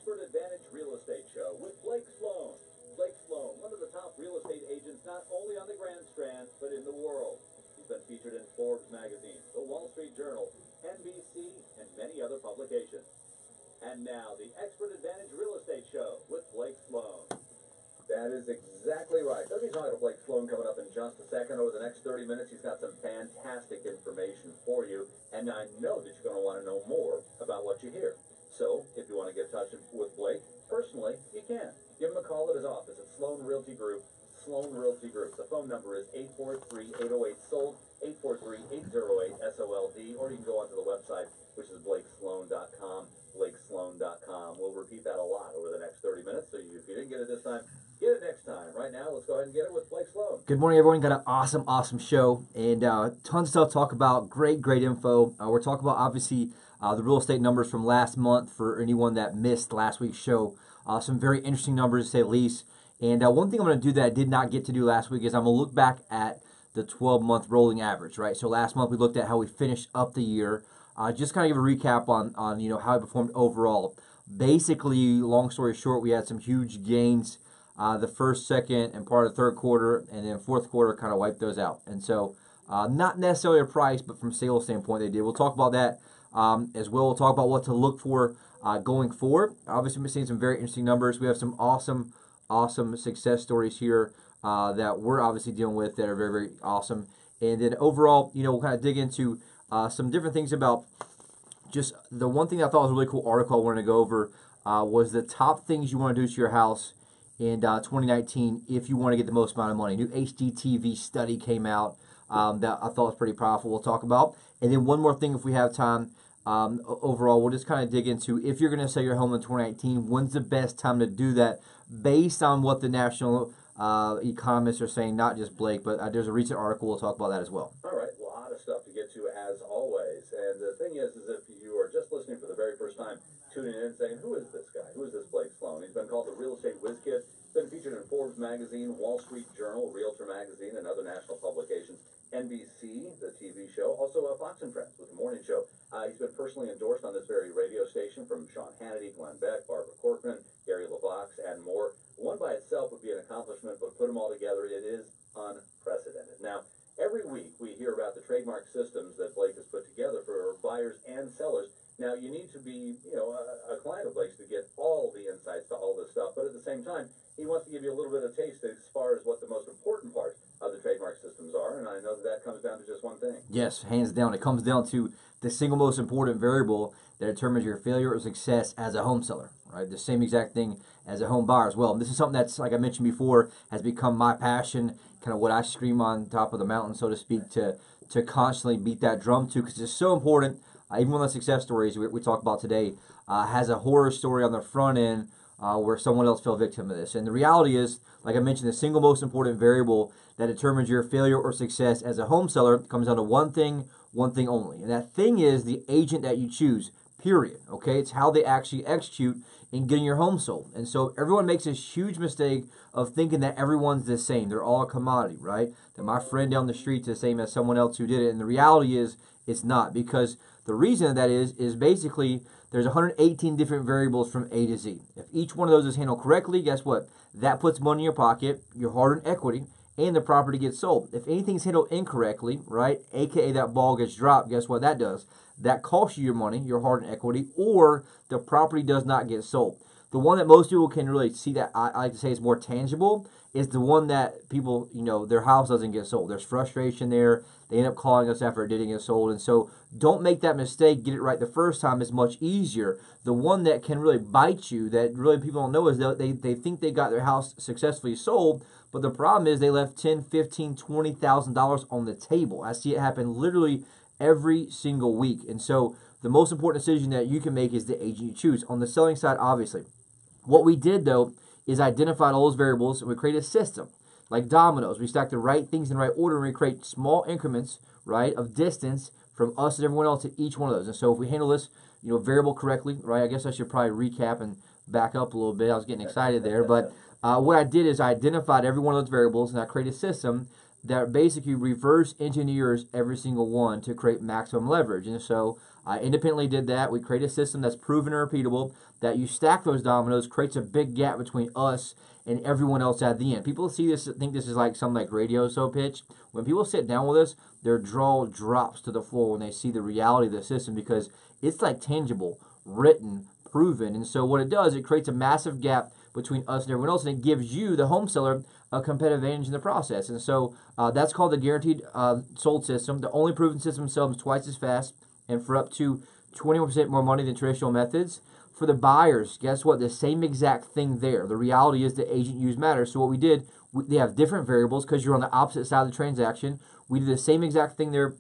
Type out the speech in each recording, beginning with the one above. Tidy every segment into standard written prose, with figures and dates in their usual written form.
Expert Advantage Real Estate Show with Blake Sloan. Blake Sloan, one of the top real estate agents not only on the Grand Strand, but in the world. He's been featured in Forbes magazine, the Wall Street Journal, NBC, and many other publications. And now, the Expert Advantage Real Estate Show with Blake Sloan. That is exactly right. We'll be talking to Blake Sloan coming up in just a second. Over the next 30 minutes, he's got some fantastic information for you. And I know that you're going to want to know more about what you hear. So, if you want to get in touch with Blake personally, you can. Give him a call at his office at Sloan Realty Group. Sloan Realty Group. The phone number is 843-808-SOLD, 843-808-SOLD, or you can go onto the website, which is blakesloan.com, blakesloan.com. We'll repeat that a lot over the next 30 minutes, so if you didn't get it this time, get it next time. Right now, let's go ahead and get it with Blake Sloan. Good morning, everyone. Got an awesome show, and tons of stuff to talk about. Great info. We're talking about, obviously, the real estate numbers from last month for anyone that missed last week's show. Some very interesting numbers, to say the least. And one thing I'm going to do that I did not get to do last week is I'm going to look back at the 12-month rolling average, right? So last month we looked at how we finished up the year. Just kind of give a recap on how we performed overall. Basically, long story short, we had some huge gains the first, second, and part of the third quarter, and then fourth quarter kind of wiped those out. And so not necessarily a price, but from sales standpoint they did. We'll talk about that as well. We'll talk about what to look for going forward. Obviously, we're seeing some very interesting numbers. We have some awesome success stories here that we're obviously dealing with that are very awesome. And then overall, we'll kind of dig into some different things about just the one thing I thought was a really cool article I wanted to go over was the top things you want to do to your house in 2019 if you want to get the most amount of money. New HGTV study came out that I thought was pretty powerful. We'll talk about. And then one more thing if we have time. Overall, we'll just kind of dig into if you're going to sell your home in 2019, when's the best time to do that based on what the national economists are saying, not just Blake, but there's a recent article. We'll talk about that as well. All right, a lot of stuff to get to as always. And the thing is if you are just listening for the very first time, tuning in and saying, who is this guy? Who is this Blake Sloan? He's been called the Real Estate Whiz Kid. Been featured in Forbes magazine, Wall Street Journal, Realtor magazine, and other national publications. NBC, the TV show, also Fox and Friends with the morning show. He's been personally endorsed on this very radio station from Sean Hannity, Glenn Beck, Barbara Corcoran, Gary LaVox, and more. One by itself would be an accomplishment, but put them all together, it is unprecedented. Now, every week we hear about the trademark systems that Blake has put together for buyers and sellers. Now, you need to be, a client of Blake's to get all the insights to all this stuff, but at the same time, he wants to give you a little bit of taste as far as what the most important part of the trademark systems are, and I know that comes down to just one thing. Yes, hands down. It comes down to the single most important variable that determines your failure or success as a home seller, right? The same exact thing as a home buyer as well. And this is something that's, like I mentioned before, has become my passion, kind of what I scream on top of the mountain, so to speak, to constantly beat that drum to, because it's so important. Even one of the success stories we talk about today has a horror story on the front end where someone else fell victim to this. And the reality is, like I mentioned, the single most important variable that determines your failure or success as a home seller comes down to one thing only. And that thing is the agent that you choose, period. Okay? It's how they actually execute in getting your home sold. And so everyone makes this huge mistake of thinking that everyone's the same. They're all a commodity, right? That my friend down the street's the same as someone else who did it. And the reality is it's not, because the reason that is basically there's 118 different variables from A to Z. If each one of those is handled correctly, guess what? That puts money in your pocket, your hard-earned equity, and the property gets sold. If anything's handled incorrectly, right, aka that ball gets dropped, guess what that does? That costs you your money, your hard-earned equity, or the property does not get sold. The one that most people can really see that I like to say is more tangible is the one that people, their house doesn't get sold. There's frustration there. They end up calling us after it didn't get sold. And so don't make that mistake. Get it right the first time. It's much easier. The one that can really bite you, that really people don't know, is that they think they got their house successfully sold, but the problem is they left $10,000, $15,000, $20,000 on the table. I see it happen literally every single week. And so the most important decision that you can make is the agent you choose. On the selling side, obviously. What we did, though, is identified all those variables, and we created a system. Like dominoes, we stack the right things in the right order, and we create small increments, right, of distance from us and everyone else to each one of those. And so if we handle this, variable correctly, right, I guess I should probably recap and back up a little bit. I was getting excited there. But what I did is I identified every one of those variables, and I created a system that basically reverse engineers every single one to create maximum leverage. And so I independently did that. We created a system that's proven and repeatable, that you stack those dominoes, creates a big gap between us and everyone else at the end. People see this, think this is like something like radio so pitch. When people sit down with us, their jaw drops to the floor when they see the reality of the system, because it's like tangible, written, proven. And so what it does, it creates a massive gap between us and everyone else, and it gives you, the home seller, a competitive advantage in the process. And so that's called the guaranteed sold system. The only proven system sells twice as fast and for up to 21% more money than traditional methods. For the buyers, guess what? The same exact thing there. The reality is the agent use matters. So what we did, they have different variables because you're on the opposite side of the transaction. We did the same exact thing there.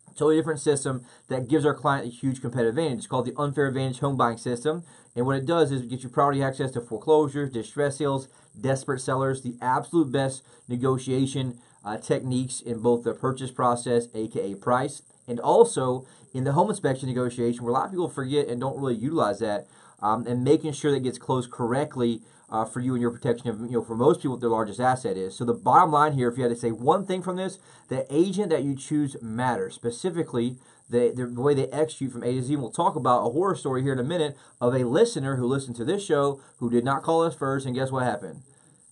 Totally different system that gives our client a huge competitive advantage. It's called the unfair advantage home buying system. And what it does is it gets you priority access to foreclosures, distress sales, desperate sellers, the absolute best negotiation techniques in both the purchase process, aka price, and also in the home inspection negotiation, where a lot of people forget and don't really utilize that, and making sure that it gets closed correctly for you and your protection of, for most people, what their largest asset is. So the bottom line here, if you had to say one thing from this, the agent that you choose matters. Specifically, the way they execute from A to Z. And we'll talk about a horror story here in a minute of a listener who listened to this show who did not call us first, and guess what happened?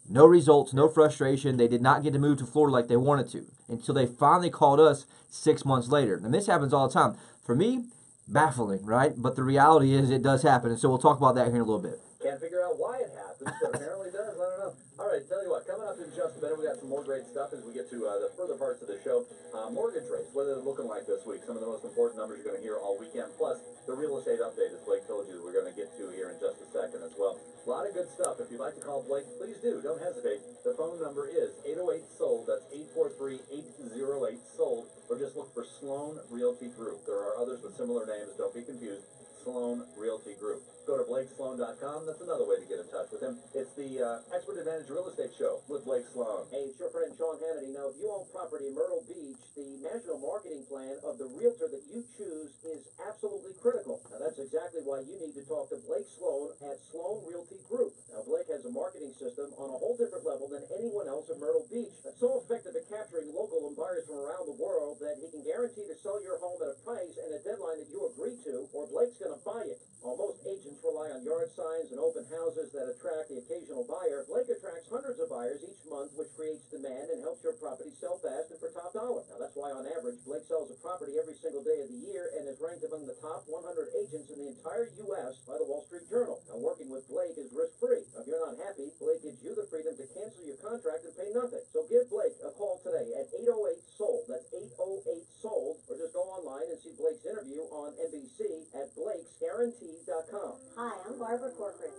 No results, no frustration. They did not get to move to Florida like they wanted to until they finally called us 6 months later. And this happens all the time. For me, baffling, right? But the reality is it does happen. And so we'll talk about that here in a little bit. Can't figure out why it happens, but apparently it does. I don't know. All right, tell you what, coming up in just a minute, we got some more great stuff as we get to the further parts of the show. Mortgage rates, what are they looking like this week? Some of the most important numbers you're going to hear all weekend, plus the real estate update, as Blake told you, we're going to get to here in just a second as well. A lot of good stuff. If you'd like to call Blake, please do. Don't hesitate. The phone number is 808-SOLD. That's 843-808-SOLD. Or just look for Sloan Realty Group. There are others with similar names. Don't be confused. Sloan Realty Group. Go to BlakeSloan.com. That's another way to get in touch with him. It's the Expert Advantage Real Estate Show with Blake Sloan. Hey, it's your friend Sean Hannity. Now, if you own property in Myrtle Beach, the national marketing plan of the realtor that you choose is absolutely critical. Now, that's exactly why you need to talk to Blake Sloan at Sloan Realty Group. Now, Blake has a marketing system on a whole different level than anyone else in Myrtle Beach. That's so effective at capturing local buyers from around the world that he can guarantee to sell your home at a price and a deadline that you agree to, or Blake's going to buy it. While most agents rely on yard signs and open houses that attract the occasional buyer, Blake attracts hundreds of buyers each month, which creates demand and helps your property sell fast and for top dollar. Now, that's why on average, Blake sells a property every single day of the year and is ranked among the top 100 agents in the entire U.S. by the Wall Street Journal. Now, working with Blake is risk-free. Now, if you're not happy, Blake gives you the freedom to cancel your contract and pay nothing. So give Blake a call today at 808-SOLD. That's 808-SOLD. Or just go online and see Blake's interview on NBC at Blake'sGuarantee.com. Hi, I'm Barbara Corcoran.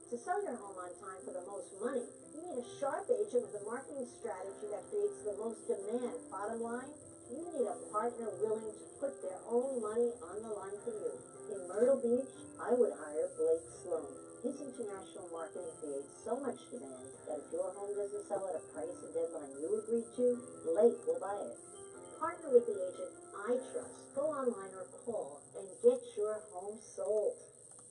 To sell your home on time for the most money, you need a sharp agent with a marketing strategy that creates the most demand. Bottom line, you need a partner willing to put their own money on the line for you. In Myrtle Beach, I would hire Blake Sloan. His international marketing creates so much demand that if your home doesn't sell at a price and deadline you agreed to, Blake will buy it. Partner with the agent I trust. Go online or call and get your home sold.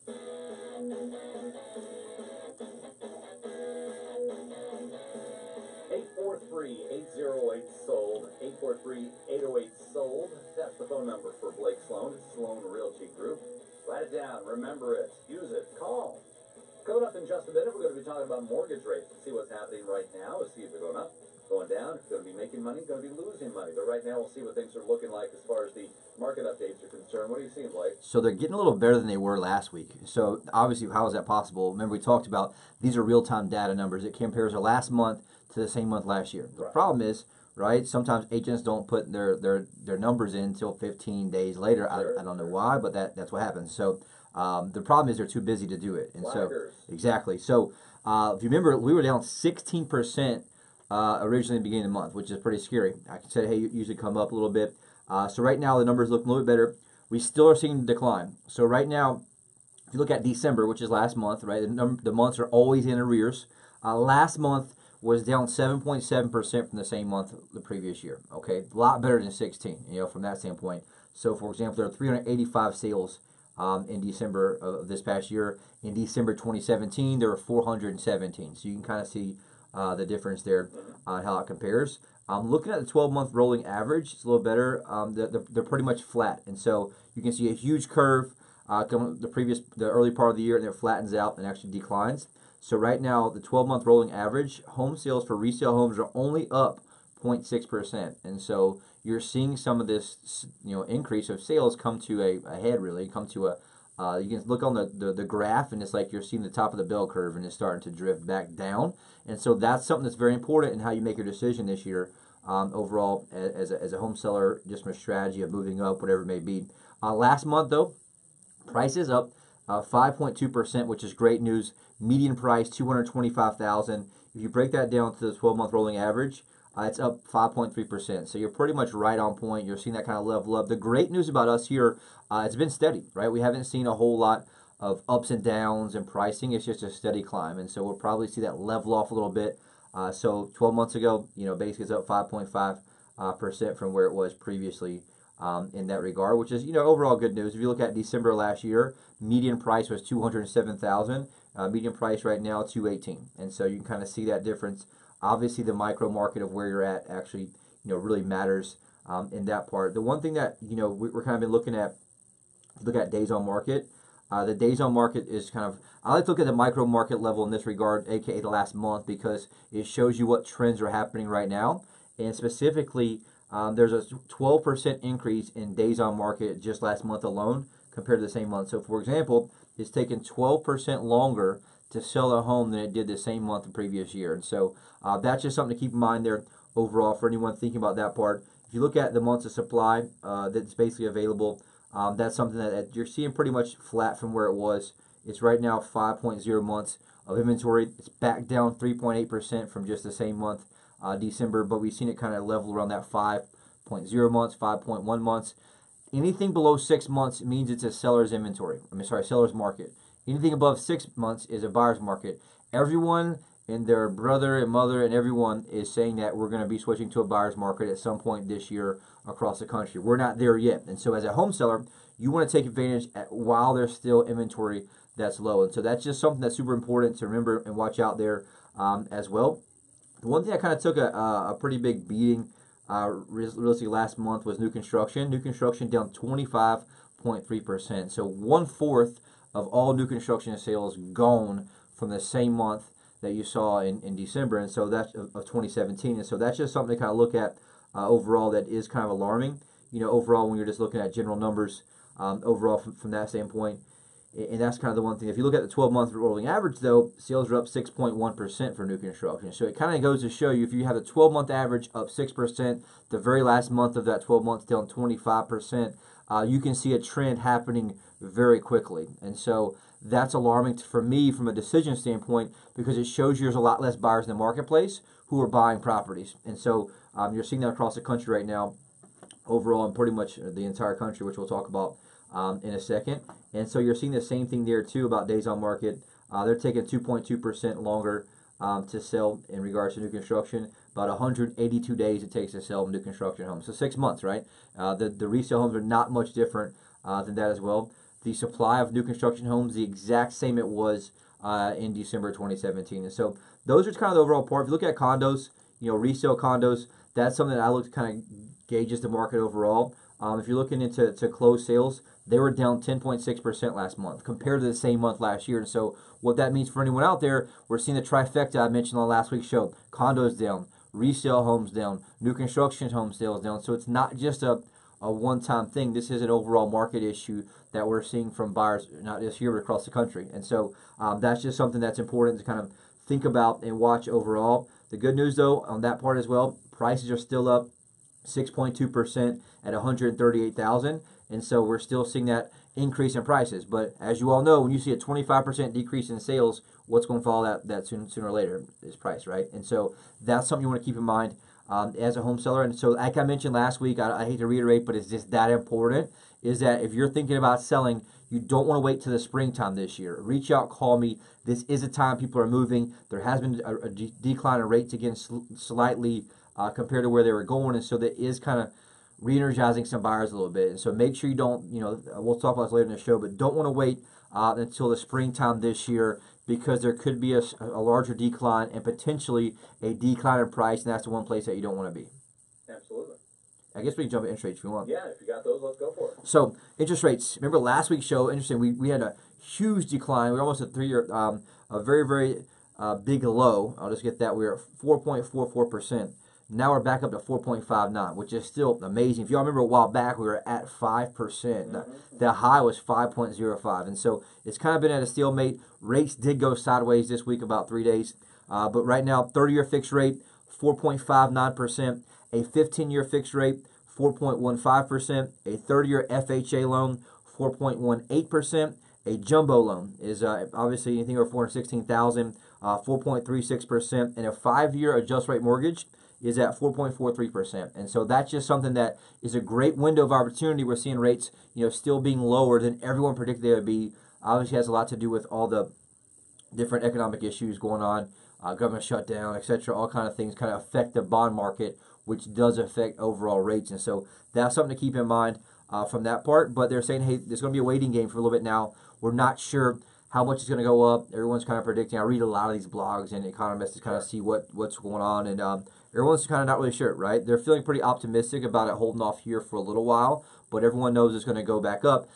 843-808-SOLD, 843-808-SOLD. That's the phone number for Blake Sloan. It's Sloan Realty Group. Write it down. Remember it. Use it. Call. Coming up in just a minute, we're going to be talking about mortgage rates. See what's happening right now. See if they're going up, going down. If you're going to be making money, going to be losing money. But right now, we'll see what things are looking like as far as the market updates are concerned. What are you seeing, Blake? So they're getting a little better than they were last week. So obviously, how is that possible? Remember, we talked about these are real-time data numbers. It compares our last month to the same month last year. The problem is, right, sometimes agents don't put their numbers in until 15 days later. Sure. I don't know why, but that's what happens. So the problem is they're too busy to do it. And Flaggers. so exactly. So if you remember, we were down 16% originally in the beginning of the month, which is pretty scary. I can say, hey, you usually come up a little bit. So right now the numbers look a little bit better. We still are seeing decline. So right now, if you look at December, which is last month, right, the months are always in arrears. Last month was down 7.7% from the same month the previous year. Okay, a lot better than 16, from that standpoint. So, for example, there are 385 sales in December of this past year. In December 2017, there were 417. So you can kind of see the difference there on how it compares. Looking at the 12-month rolling average, it's a little better. They're pretty much flat, and so you can see a huge curve coming the early part of the year, and it flattens out and actually declines. So right now, the 12-month rolling average, home sales for resale homes are only up 0.6%, and so you're seeing some of this, increase of sales come to a head. Really, come to a you can look on the graph, and it's like you're seeing the top of the bell curve, and it's starting to drift back down. And so that's something that's very important in how you make your decision this year, overall, as a home seller, just from a strategy of moving up, whatever it may be. Last month, though, prices up 5.2%, which is great news. Median price $225,000. If you break that down to the 12-month rolling average, it's up 5.3%. So you're pretty much right on point. You're seeing that kind of level up. The great news about us here, it's been steady, right? We haven't seen a whole lot of ups and downs in pricing. It's just a steady climb. And so we'll probably see that level off a little bit. So 12 months ago, basically it's up 5.5% from where it was previously in that regard, which is, overall good news. If you look at December last year, median price was $207,000. Median price right now $218,000. And so you can kind of see that difference. Obviously, the micro market of where you're at actually, really matters in that part. The one thing that, we're kind of been looking at, look at days on market. The days on market is kind of, I like to look at the micro market level in this regard, aka the last month, because it shows you what trends are happening right now. And specifically, there's a 12% increase in days on market just last month alone compared to the same month. So, for example, it's taken 12% longer to sell a home than it did the same month the previous year. And so that's just something to keep in mind there overall for anyone thinking about that part. If you look at the months of supply that's basically available, that's something that you're seeing pretty much flat from where it was. It's right now 5.0 months of inventory. It's back down 3.8% from just the same month, December, but we've seen it kind of level around that 5.0 months, 5.1 months. Anything below 6 months means it's a seller's inventory. Seller's market. Anything above 6 months is a buyer's market. Everyone and their brother and mother and everyone is saying that we're going to be switching to a buyer's market at some point this year across the country. We're not there yet. And so as a home seller, you want to take advantage while there's still inventory that's low. And so that's just something that's super important to remember and watch out there as well. The one thing that kind of took a pretty big beating realistically last month was new construction. New construction down 25.3%. So 1/4 of all new construction sales gone from the same month that you saw in December, and so that's of 2017. And so that's just something to kind of look at overall that is kind of alarming. Overall when you're just looking at general numbers overall from that standpoint. And that's kind of the one thing. If you look at the 12-month rolling average, though, sales are up 6.1% for new construction. So it kind of goes to show you, if you have a 12-month average up 6%, the very last month of that 12 months down 25%, you can see a trend happening very quickly. And so that's alarming for me from a decision standpoint, because it shows you there's a lot less buyers in the marketplace who are buying properties. And so you're seeing that across the country right now, overall, and pretty much the entire country, which we'll talk about in a second. And so you're seeing the same thing there too about days on market. They're taking 2.2% longer to sell in regards to new construction. About 182 days it takes to sell a new construction home. So 6 months, right? The resale homes are not much different than that as well. The supply of new construction homes, the exact same it was in December 2017. And so those are kind of the overall part. If you look at condos, resale condos, that's something that I look to kind of gauges the market overall. If you're looking into closed sales, they were down 10.6% last month compared to the same month last year. And so what that means for anyone out there, we're seeing the trifecta I mentioned on last week's show. Condos down, resale homes down, new construction home sales down. So it's not just a one-time thing. This is an overall market issue that we're seeing from buyers, not just here, but across the country. And so that's just something that's important to kind of think about and watch overall. The good news, though, on that part as well, prices are still up 6.2% at $138,000, and so we're still seeing that increase in prices. But as you all know, when you see a 25% decrease in sales, what's going to follow that sooner or later is price, right? And so that's something you want to keep in mind as a home seller. And so, like I mentioned last week, I hate to reiterate, but it's just that important, is that if you're thinking about selling, you don't want to wait till the springtime this year. Reach out, call me. This is a time people are moving. There has been a decline in rates again slightly compared to where they were going, and so that is kind of re-energizing some buyers a little bit. And so make sure you don't, we'll talk about this later in the show, but don't want to wait until the springtime this year, because there could be a larger decline and potentially a decline in price, and that's the one place that you don't want to be. Absolutely. I guess we can jump at interest rates if you want. Yeah, if you got those, let's go for it. So interest rates. Remember last week's show? Interesting. We had a huge decline. We were almost at 3-year, a very very big low. I'll just get that. We were at 4.44%. Now we're back up to 4.59, which is still amazing. If y'all remember a while back, we were at 5%. The high was 5.05, and so it's kind of been at a stalemate. Rates did go sideways this week, about 3 days, but right now, 30-year fixed rate 4.59%. A 15-year fixed rate, 4.15%. A 30-year FHA loan, 4.18%. A jumbo loan is obviously anything over $416,000, 4.36%. And a 5-year adjust rate mortgage is at 4.43%. And so that's just something that is a great window of opportunity. We're seeing rates, still being lower than everyone predicted they would be. Obviously has a lot to do with all the different economic issues going on, government shutdown, etc. All kind of things kind of affect the bond market, which does affect overall rates. And so that's something to keep in mind from that part. But they're saying, hey, there's going to be a waiting game for a little bit now. We're not sure how much is going to go up. Everyone's kind of predicting. I read a lot of these blogs and economists to kind of see what's going on. And everyone's kind of not really sure, right? They're feeling pretty optimistic about it holding off here for a little while. But everyone knows it's going to go back up,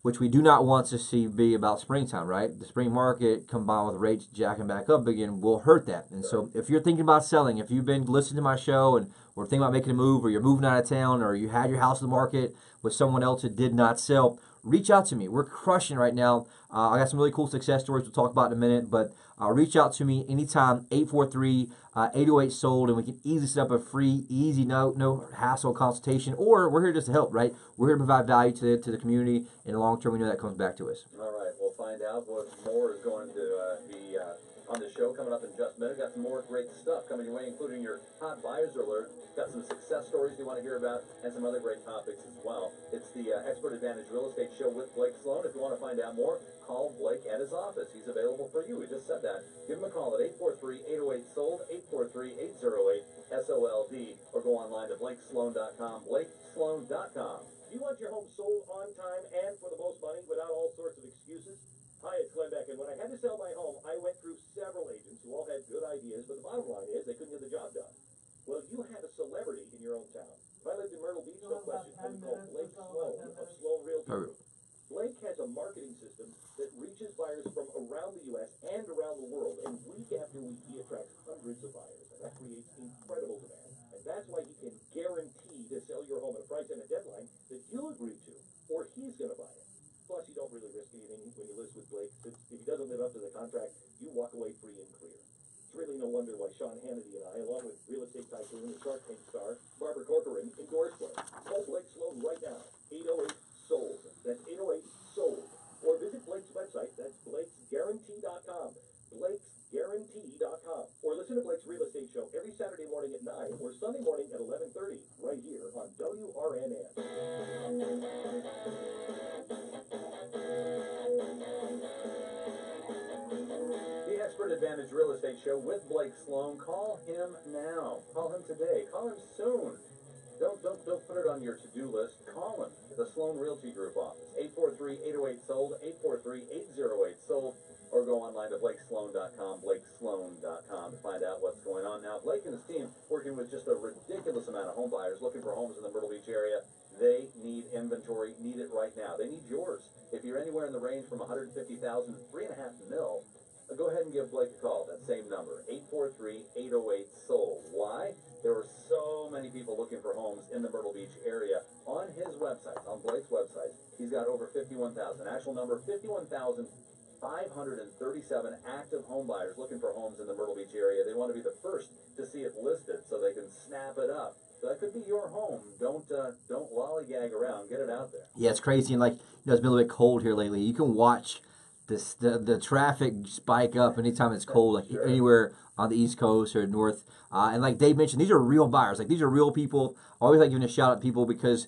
which we do not want to see be about springtime, right? The spring market combined with rates jacking back up again will hurt that. And so if you're thinking about selling, if you've been listening to my show and we're thinking about making a move, or you're moving out of town, or you had your house in the market with someone else that did not sell, reach out to me. We're crushing right now. I got some really cool success stories we'll talk about in a minute, but reach out to me anytime, 843-808-SOLD, and we can easily set up a free, easy, no hassle consultation, or we're here just to help, right? We're here to provide value to the community. In the long term, we know that comes back to us. All right, we'll find out what more is going to be on the show coming up in just a minute. Got some more great stuff coming your way, including your hot buyers alert. Got some success stories you want to hear about, and some other great topics as well. It's the Expert Advantage Real Estate Show with Blake Sloan. If you want to find out more, call Blake at his office. He's available for you. We just said that. Give him a call at 843-808-SOLD, 843-808-SOLD, or go online to blakesloan.com, blakesloan.com. Do you want your home sold on time and for the most money without all sorts of excuses? Hi, it's Glenn Beck, and when I had to sell my home, I went through several agents who all had good ideas, but the bottom line is they couldn't get the job done. Well, you have a celebrity in your own town. If I lived in Myrtle Beach, no question, I would call Blake Sloan of Sloan Realty. Blake has a marketing system that reaches buyers from around the U.S. and around the world, and week after week, he attracts hundreds of buyers, and that creates incredible demand. And that's why he can guarantee to sell your home at a price and a deadline that you'll agree to, or he's going to buy it. Plus, you don't really risk anything when you list with Blake, since if he doesn't live up to the contract, you walk away free and clear. It's really no wonder why Sean Hannity and I, along with real estate tycoon and Shark Tank star Barbara Corcoran, endorse Blake. Call Blake Sloan right now, 808-SOLD. That's 808-SOLD. Or visit Blake's website, that's blakesguarantee.com. blakesguarantee.com. Or listen to Blake's Real Estate Show every Saturday morning at 9 or Sunday morning at 11:30, right here on WRNN. The Expert Advantage Real Estate Show with Blake Sloan. Call him now. Call him today. Call him soon. Don't put it on your to-do list. Call him at the Sloan Realty Group office. 843-808-SOLD, 843-808-SOLD, or go online to blakesloan.com, blakesloan.com, to find out what's going on. Now, Blake and his team working with just a ridiculous amount of home buyers looking for homes in the Myrtle Beach area. They need inventory, need it right now. They need yours. If you're anywhere in the range from $150,000 to $3.5 million, go ahead and give Blake a call. That same number, 843-808-SOLD. Why? There are so many people looking for homes in the Myrtle Beach area. On his website, on Blake's website, he's got over 51,000. Actual number, 51,537 active home buyers looking for homes in the Myrtle Beach area. They want to be the first to see it listed so they can snap it up. So that could be your home. Don't lollygag around. Get it out there. Yeah, it's crazy. And it's been a little bit cold here lately. You can watch the traffic spike up anytime it's cold, Sure. Anywhere on the East Coast or North. And like Dave mentioned, these are real buyers. These are real people. I always like giving a shout out to people because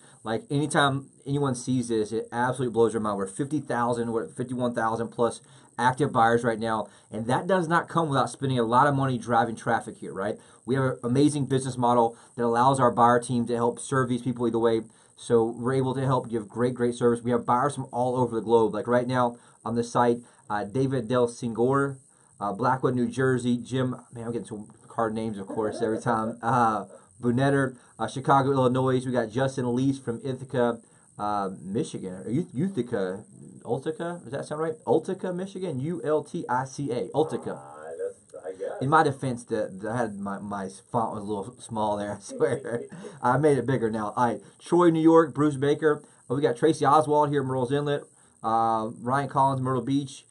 anytime anyone sees this, it absolutely blows their mind. We're 50,000, we're at 51,000 plus active buyers right now. And that does not come without spending a lot of money driving traffic here, right? We have an amazing business model that allows our buyer team to help serve these people either way, So we're able to help give great service. We have buyers from all over the globe. Like right now on the site, David Del Singor, Blackwood, New Jersey. Jim, man, I'm getting some hard names, of course, every time. Bunetter, Chicago, Illinois. We got Justin Lease from Ithaca, Michigan. Or Utica, Utica, does that sound right? Utica, Michigan, Ultica, Utica. I guess. In my defense, I had my font was a little small there, I swear. I made it bigger now. All right, Troy, New York, Bruce Baker. We got Tracy Oswald here, Myrtle's Inlet. Ryan Collins, Myrtle Beach.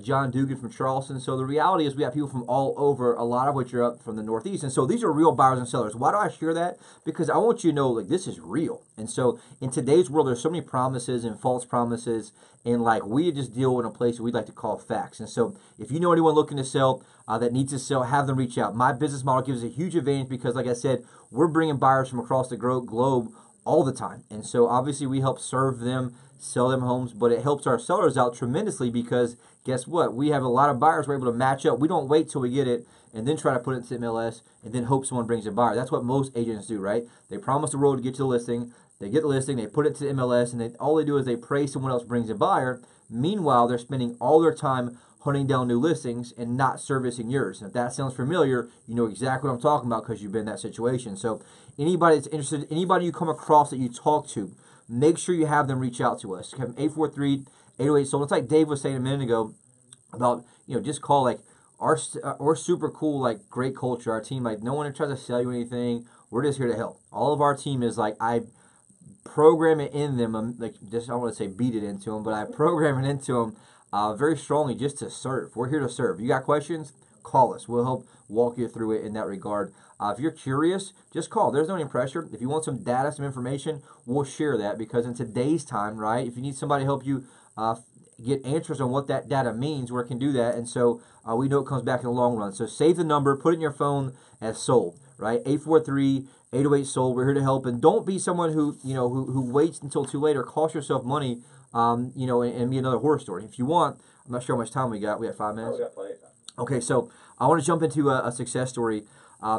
John Dugan from Charleston. So the reality is we have people from all over, a lot of which are up from the Northeast. And so these are real buyers and sellers. Why do I share that? Because I want you to know, like, this is real. And so in today's world, there's so many promises and false promises. And, like, we just deal in a place that we'd like to call facts. And so if you know anyone looking to sell that needs to sell, have them reach out. My business model gives a huge advantage because, like I said, we're bringing buyers from across the globe all the time. And so obviously we help serve them, sell them homes, but it helps our sellers out tremendously because guess what? We have a lot of buyers we're able to match up. We don't wait till we get it and then try to put it into MLS and then hope someone brings a buyer. That's what most agents do, right? They promise the road to get to the listing. They get the listing, they put it to MLS, and all they do is they pray someone else brings a buyer. Meanwhile, they're spending all their time hunting down new listings and not servicing yours. And if that sounds familiar, you know exactly what I'm talking about because you've been in that situation. So anybody that's interested, anybody you come across that you talk to, make sure you have them reach out to us. 843-808. So it's like Dave was saying a minute ago about, you know, just call, like, we're super cool, like, great culture. Our team, like, no one tries to sell you anything. We're just here to help. All of our team is like, I program it in them, like, just, I don't want to say beat it into them, but I program it into them very strongly just to serve. We're here to serve. You got questions? Call us. We'll help walk you through it in that regard. If you're curious, just call. There's no any pressure. If you want some data, some information, we'll share that because in today's time, right, if you need somebody to help you get answers on what that data means, we can do that. And so we know it comes back in the long run. So save the number, put it in your phone as sold, right? 843-808-SOLD. We're here to help. And don't be someone who, you know, who waits until too late or costs yourself money, you know, and be another horror story. If you want, I'm not sure how much time we got. We have 5 minutes. Oh, we got plenty of time. Okay, so I want to jump into a success story.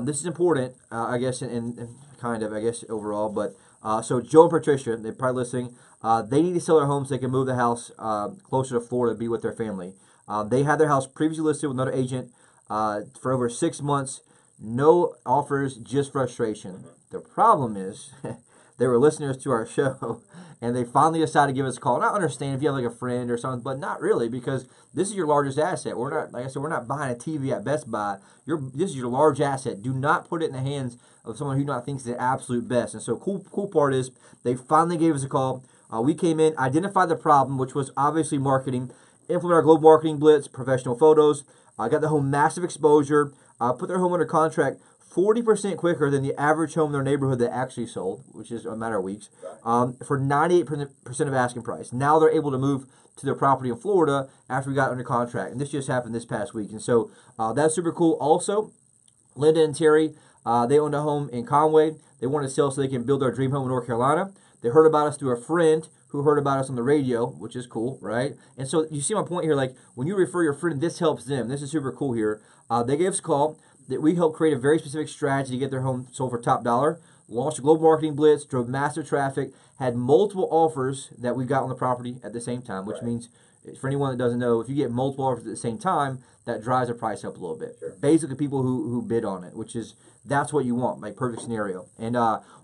This is important, I guess, in kind of, I guess, overall. But so Joe and Patricia, they're probably listening. They need to sell their home so they can move the house closer to Florida to be with their family. They had their house previously listed with another agent for over 6 months. No offers, just frustration. The problem is they were listeners to our show, and they finally decided to give us a call. And I understand if you have like a friend or something, but not really because this is your largest asset. We're not, like I said, we're not buying a TV at Best Buy. This is your large asset. Do not put it in the hands of someone who not thinks the absolute best. And so cool part is they finally gave us a call. We came in, identified the problem, which was obviously marketing, implement our global marketing blitz, professional photos, got the home massive exposure, put their home under contract 40% quicker than the average home in their neighborhood that actually sold, which is a matter of weeks, for 98% of asking price. Now they're able to move to their property in Florida after we got under contract. And this just happened this past week. And so that's super cool. Also, Linda and Terry, they owned a home in Conway. They wanted to sell so they can build their dream home in North Carolina. They heard about us through a friend who heard about us on the radio, which is cool, right? And so you see my point here, like when you refer your friend, this helps them. This is super cool here. They gave us a call. That we helped create a very specific strategy to get their home sold for top dollar, launched a global marketing blitz, drove massive traffic, had multiple offers that we got on the property at the same time, which means, for anyone that doesn't know, if you get multiple offers at the same time, that drives the price up a little bit. Sure. Basically, people who bid on it, which is, that's what you want, like perfect scenario. And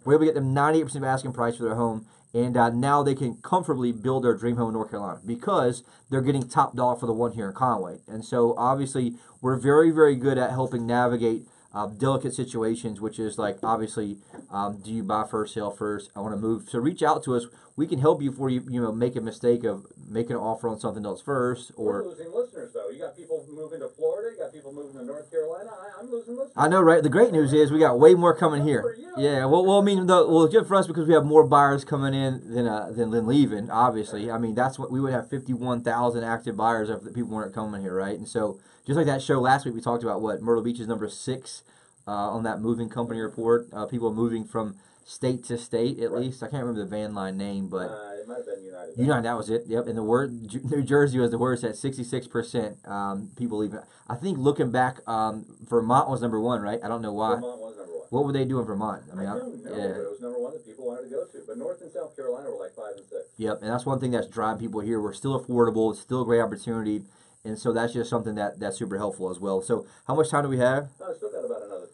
we're able to get them 98% of asking price for their home, and now they can comfortably build their dream home in North Carolina because they're getting top dollar for the one here in Conway. And so, obviously, we're very, very good at helping navigate delicate situations, which is like, obviously, do you buy first, sell first? I want to move. So reach out to us. We can help you before you make a mistake of making an offer on something else first. Or we're losing listeners, though. You got people moving to Florida. You got people moving to North Carolina. I'm losing listeners. I know, right? The great news is we got way more coming here. Yeah, well, I mean, it's good for us because we have more buyers coming in than leaving, obviously. I mean, that's what we would have 51,000 active buyers if the people weren't coming here, right? And so, just like that show last week, we talked about what Myrtle Beach is number 6 on that moving company report. People moving from state to state, at least. I can't remember the van line name, but it might have been United. United, that was it. Yep, and New Jersey was the worst at 66%. People leaving. I think looking back, Vermont was number 1, right? I don't know why. Vermont was number 1. What would they do in Vermont? I don't know, but it was number one that people wanted to go to. But North and South Carolina were like 5 and 6. Yep, and that's one thing that's driving people here. We're still affordable. It's still a great opportunity. And so that's just something that's super helpful as well. So how much time do we have? I still got about another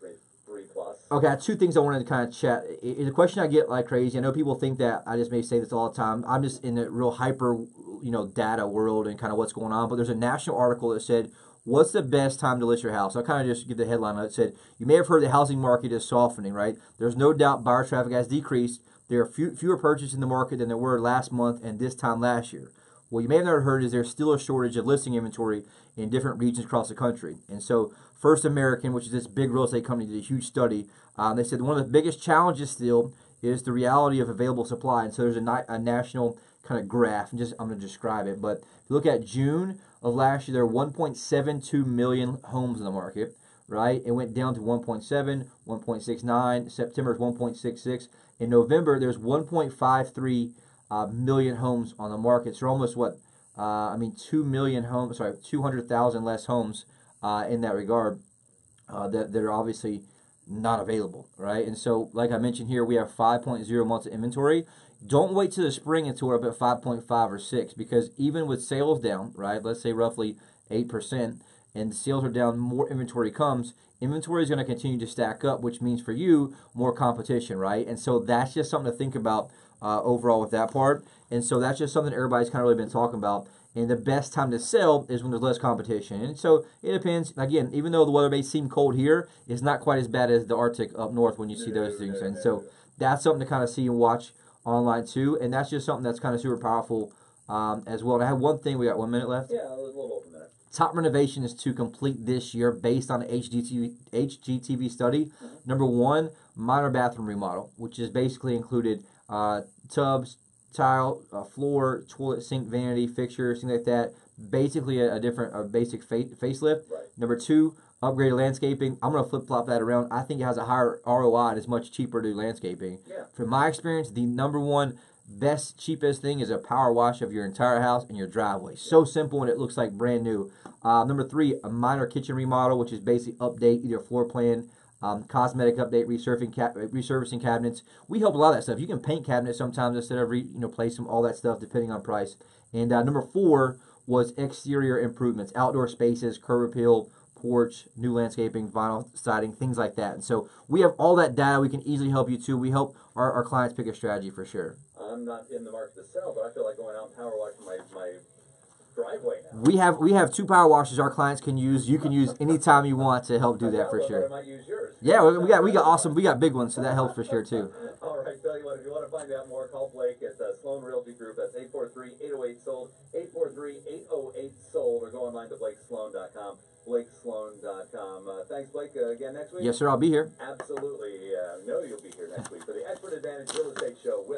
three plus. Okay, I have two things I wanted to kind of chat. It's a question I get like crazy. I know people think that I just may say this all the time. I'm just in the real hyper, data world and kind of what's going on. But there's a national article that said, what's the best time to list your house? I'll kind of just give the headline. It said, you may have heard the housing market is softening, right? There's no doubt buyer traffic has decreased. There are fewer purchases in the market than there were last month and this time last year. What you may have never heard is there's still a shortage of listing inventory in different regions across the country. And so First American, which is this big real estate company, did a huge study. They said one of the biggest challenges still is the reality of available supply. And so there's a national kind of graph. And I'm going to describe it. But if you look at June of last year, there were 1.72 million homes in the market, right? It went down to 1.7, 1.69. September is 1.66. In November, there's 1.53 million homes on the market. So almost 2 million homes, 200,000 less homes in that regard that are obviously not available, right? And so, like I mentioned here, we have 5.0 months of inventory. Don't wait till the spring until we're up at 5.5 or 6, because even with sales down, right, let's say roughly 8%, and sales are down, more inventory comes. Inventory is going to continue to stack up, which means for you, more competition, right? And so that's just something to think about overall with that part. And so that's just something everybody's kind of really been talking about. And the best time to sell is when there's less competition. And so it depends. Again, even though the weather may seem cold here, it's not quite as bad as the Arctic up north when you see those things. And so that's something to kind of see and watch online too. And that's just something that's kind of super powerful as well. And I have one thing. We got 1 minute left. Yeah, a little over a minute. Top renovations to complete this year based on an HGTV study. Number one, minor bathroom remodel, which is basically included tubs, tile, floor, toilet, sink, vanity, fixtures, things like that. Basically a basic facelift. Right. Number two, upgraded landscaping. I'm going to flip-flop that around. I think it has a higher ROI and it's much cheaper to do landscaping. Yeah. From my experience, the number one best, cheapest thing is a power wash of your entire house and your driveway. So simple, and it looks like brand new. Number three, a minor kitchen remodel, which is basically update either floor plan, cosmetic update, resurfacing cabinets. We help a lot of that stuff. You can paint cabinets sometimes instead of replace them, all that stuff depending on price. And number four was exterior improvements, outdoor spaces, curb appeal, porch, new landscaping, vinyl siding, things like that. And so we have all that data. We can easily help you too. We help our clients pick a strategy for sure. I'm not in the market to sell, but I feel like going out and power washing my driveway now. We have two power washers our clients can use. You can use anytime you want to help do that for sure. I might use yours. Yeah, we got big ones, so that helps for sure too. All right, tell you what, if you want to find out more, call Blake at Sloan Realty Group. That's 843-808-SOLD, 843-808-SOLD, or go online to BlakeSloan.com, BlakeSloan.com. Thanks, Blake. Again next week? Yes, sir, I'll be here. Absolutely. I know you'll be here next week for the Expert Advantage Real Estate Show with